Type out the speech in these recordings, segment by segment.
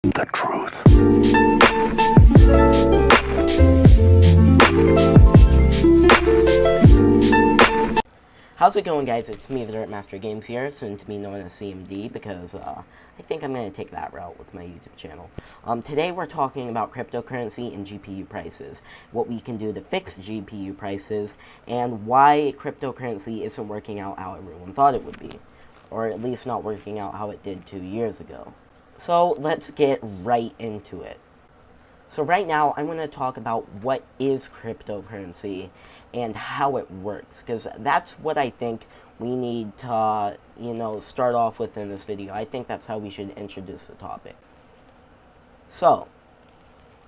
The truth. How's it going, guys? It's me, the Dirt Master Games here, soon to be known as CMD, because I think I'm going to take that route with my YouTube channel. Today we're talking about cryptocurrency and GPU prices, what we can do to fix GPU prices, and why cryptocurrency isn't working out how everyone thought it would be, or at least not working out how it did 2 years ago. So let's get right into it. So right now, I'm going to talk about what is cryptocurrency and how it works, because that's what I think we need to, start off with in this video. I think that's how we should introduce the topic. So,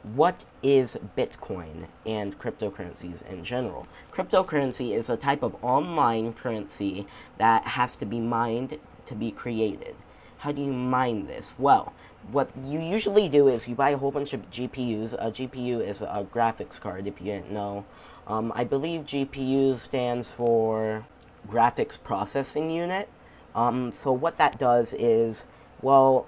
what is Bitcoin and cryptocurrencies in general? Cryptocurrency is a type of online currency that has to be mined to be created. How do you mine this? Well, what you usually do is you buy a whole bunch of GPUs. A GPU is a graphics card, if you didn't know. I believe GPU stands for graphics processing unit. So what that does is, well,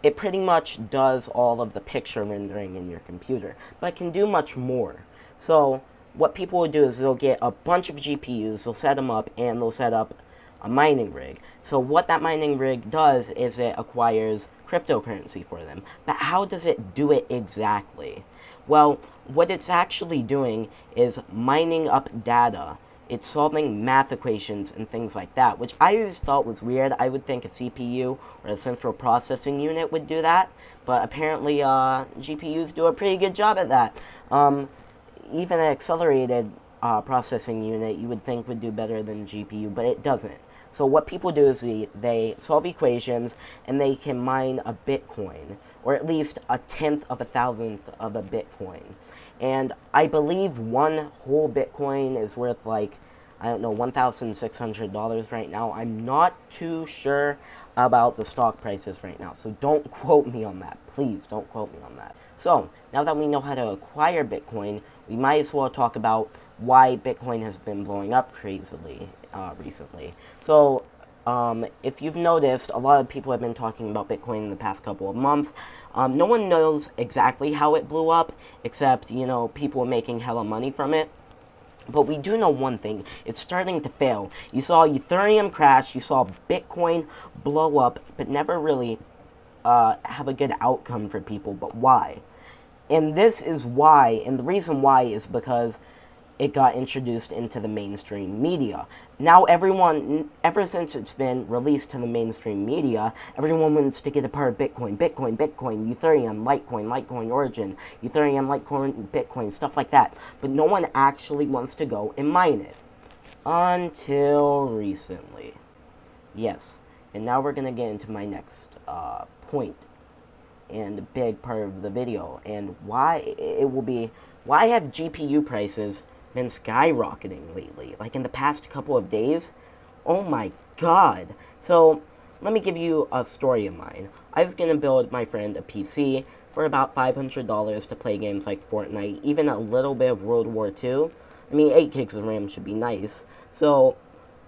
it pretty much does all of the picture rendering in your computer, but it can do much more. So what people will do is they'll get a bunch of GPUs, they'll set them up, and they'll set up a mining rig. So what that mining rig does is it acquires cryptocurrency for them. But how does it do it exactly? Well, what it's actually doing is mining up data. It's solving math equations and things like that, which I always thought was weird. I would think a CPU or a central processing unit would do that, but apparently GPUs do a pretty good job at that. Even an accelerated processing unit you would think would do better than GPU, but it doesn't. So what people do is they solve equations, and they can mine a Bitcoin, or at least a 1/10 of a 1,000th of a Bitcoin. And I believe one whole Bitcoin is worth like, I don't know, $1,600 right now. I'm not too sure about the stock prices right now, so don't quote me on that. Please don't quote me on that. So, now that we know how to acquire Bitcoin, we might as well talk about why Bitcoin has been blowing up crazily recently. So, if you've noticed, a lot of people have been talking about Bitcoin in the past couple of months. No one knows exactly how it blew up, except, people making hella money from it. But we do know one thing, it's starting to fail. You saw Ethereum crash, you saw Bitcoin blow up, but never really have a good outcome for people. But why? And this is why, and the reason why is because it got introduced into the mainstream media. Now everyone, ever since it's been released to the mainstream media, everyone wants to get a part of Bitcoin, Bitcoin, Ethereum, Litecoin, Origin, Ethereum, Litecoin, Bitcoin, stuff like that. But no one actually wants to go and mine it. Until recently. Yes. And now we're going to get into my next point, and a big part of the video, and why it will be, why have GPU prices been skyrocketing lately, like in the past couple of days? Oh my god. So let me give you a story of mine. I was gonna build my friend a PC for about $500 to play games like Fortnite, even a little bit of World War II. I mean, 8 gigs of RAM should be nice. So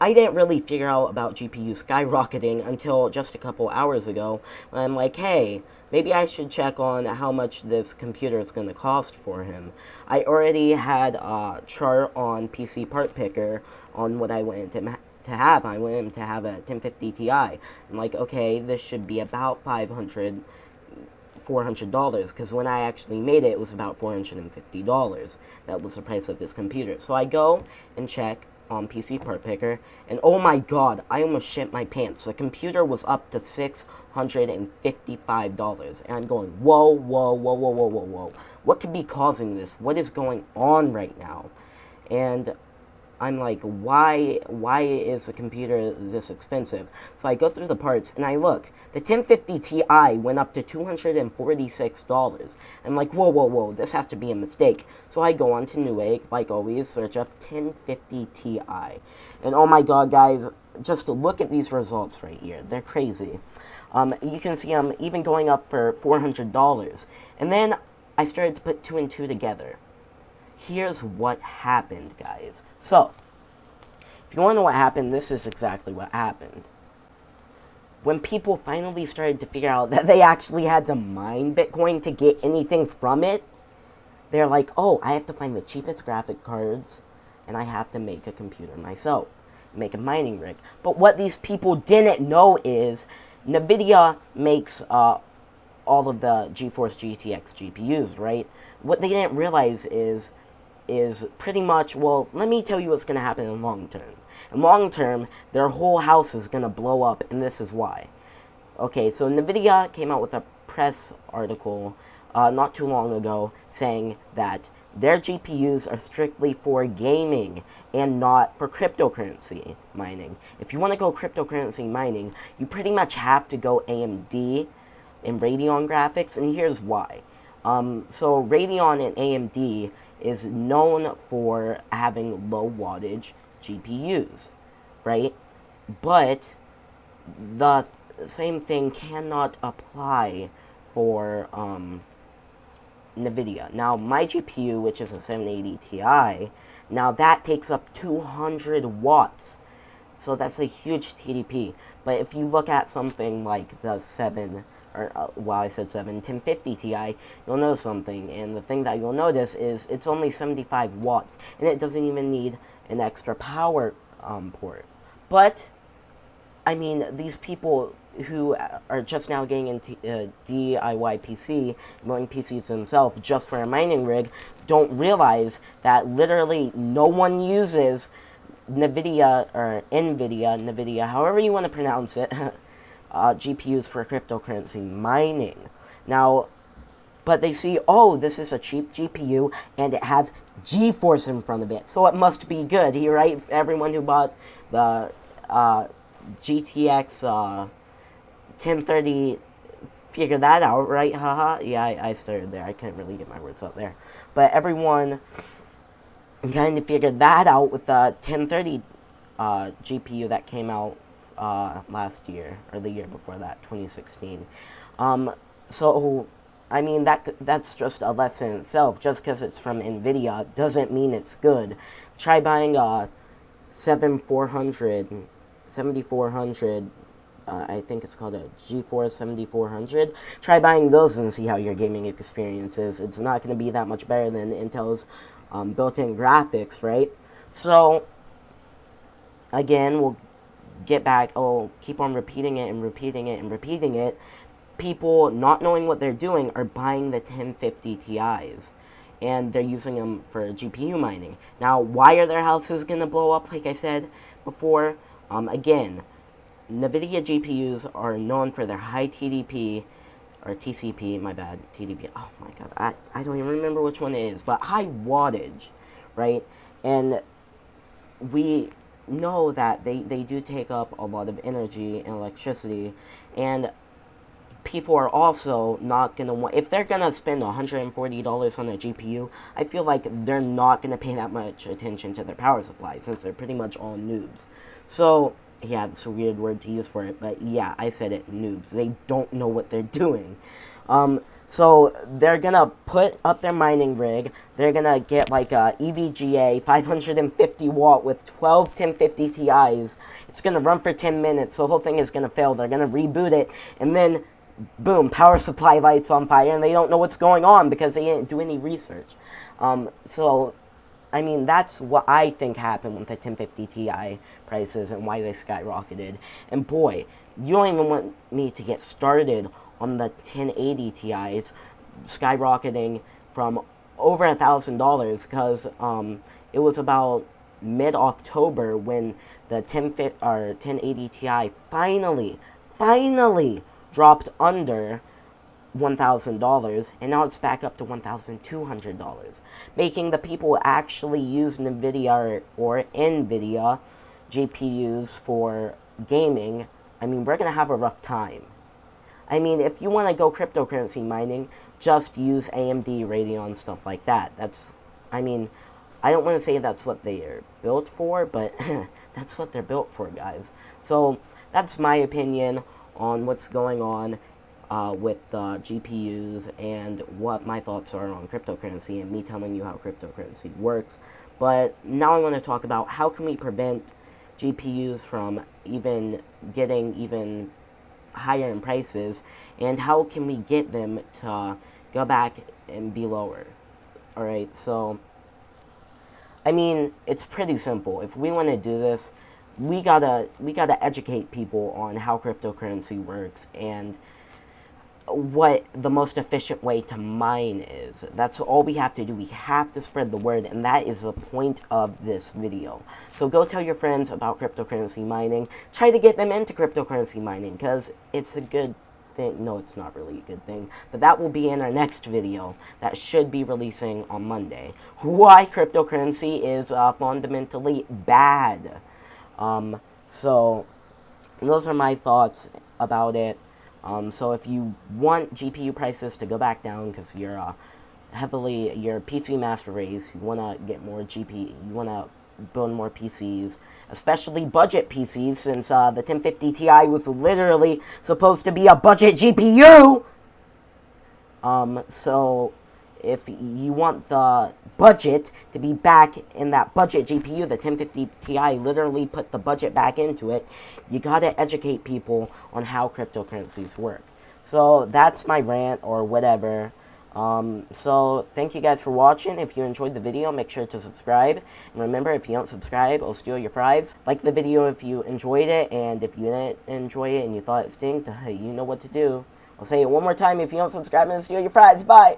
I didn't really figure out about GPU skyrocketing until just a couple hours ago, when I'm like, hey, maybe I should check on how much this computer is going to cost for him. I already had a chart on PC Part Picker on what I wanted to have. I wanted him to have a 1050 Ti. I'm like, okay, this should be about $400, because when I actually made it, it was about $450. That was the price of this computer. So I go and check on PC Part Picker, and oh my god, I almost shit my pants. The computer was up to $655, and I'm going, whoa, what could be causing this? What is going on right now? And I'm like, why is the computer this expensive? So I go through the parts, and I look. The 1050 Ti went up to $246. I'm like, whoa, this has to be a mistake. So I go on to Newegg, like always, search up 1050 Ti. And oh my god, guys, just look at these results right here. They're crazy. You can see I'm even going up for $400. And then I started to put 2 and 2 together. Here's what happened, guys. So, if you want to know what happened, this is exactly what happened. when people finally started to figure out that they actually had to mine Bitcoin to get anything from it, they're like, oh, I have to find the cheapest graphic cards, and I have to make a computer myself, make a mining rig. But what these people didn't know is NVIDIA makes all of the GeForce GTX GPUs, right? What they didn't realize is pretty much, well, let me tell you what's going to happen in long term. In long term, their whole house is going to blow up, and this is why. Okay, so NVIDIA came out with a press article not too long ago saying that their GPUs are strictly for gaming and not for cryptocurrency mining. If you want to go cryptocurrency mining, you pretty much have to go AMD and Radeon graphics, and here's why. So Radeon and AMD is known for having low wattage GPUs, right? But the same thing cannot apply for NVIDIA. Now, my GPU, which is a 780 Ti, now that takes up 200 watts. So that's a huge TDP. But if you look at something like the 1050 Ti, you'll notice something. And the thing that you'll notice is it's only 75 watts. And it doesn't even need an extra power port. But, I mean, these people who are just now getting into DIY PC, building PCs themselves just for a mining rig, don't realize that literally no one uses NVIDIA, or NVIDIA, however you want to pronounce it, GPUs for cryptocurrency mining. Now, but they see, oh, this is a cheap GPU, and it has GeForce in front of it, so it must be good, right? Everyone who bought the GTX 1030 figured that out, right? Haha. Yeah, I started there. I couldn't really get my words out there. But everyone kind of figured that out with the 1030 GPU that came out last year, or the year before that, 2016. So, I mean, that's just a lesson in itself. Just because it's from NVIDIA doesn't mean it's good. Try buying a 7400, I think it's called a GeForce 7400. Try buying those and see how your gaming experience is. It's not going to be that much better than Intel's built-in graphics, right? So, again, we'll get back, keep on repeating it and repeating it and repeating it. People not knowing what they're doing are buying the 1050 Ti's, and they're using them for GPU mining. Now, why are their houses going to blow up, like I said before? Again, NVIDIA GPUs are known for their high TDP, or TCP, my bad, TDP, oh my god, I don't even remember which one it is, but high wattage, right? And we know that they do take up a lot of energy and electricity, and people are also not going to want, if they're going to spend $140 on a GPU, I feel like they're not going to pay that much attention to their power supply, since they're pretty much all noobs. So, yeah, that's a weird word to use for it, but yeah, I said it, noobs. They don't know what they're doing. So they're gonna put up their mining rig, they're gonna get like a EVGA 550 watt with 12 1050 Ti's. It's gonna run for 10 minutes, the whole thing is gonna fail, they're gonna reboot it, and then, boom, power supply lights on fire, and they don't know what's going on because they didn't do any research. So, I mean, that's what I think happened with the 1050 Ti prices and why they skyrocketed. And boy, you don't even want me to get started on the 1080 Ti's skyrocketing from over $1,000, because it was about mid-October when the 1080 Ti finally dropped under $1,000, and now it's back up to $1,200, making the people who actually use NVIDIA or NVIDIA GPUs for gaming, I mean, we're going to have a rough time. I mean, if you want to go cryptocurrency mining, just use AMD, Radeon, stuff like that. That's, I mean, I don't want to say that's what they are built for, but that's what they're built for, guys. So, that's my opinion on what's going on with GPUs and what my thoughts are on cryptocurrency and me telling you how cryptocurrency works. But now I want to talk about how can we prevent GPUs from even getting higher in prices, and how can we get them to go back and be lower? Alright, so, I mean, it's pretty simple. If we want to do this, we gotta educate people on how cryptocurrency works and what the most efficient way to mine is. That's all we have to do. We have to spread the word, and that is the point of this video. So go tell your friends about cryptocurrency mining. Try to get them into cryptocurrency mining, because it's a good thing. No, it's not really a good thing, but that will be in our next video that should be releasing on Monday. Why cryptocurrency is fundamentally bad. So those are my thoughts about it. So if you want GPU prices to go back down because you're your PC master race, you want to get more GPU, you want to build more PCs, especially budget PCs, since the 1050 Ti was literally supposed to be a budget GPU. So if you want the budget to be back in that budget GPU, the 1050 Ti literally put the budget back into it, you gotta educate people on how cryptocurrencies work. So that's my rant or whatever. So thank you guys for watching. If you enjoyed the video, make sure to subscribe. And remember, if you don't subscribe, I'll steal your fries. Like the video if you enjoyed it, and if you didn't enjoy it and you thought it stinked, you know what to do. I'll say it one more time: if you don't subscribe, I'm gonna steal your fries. Bye!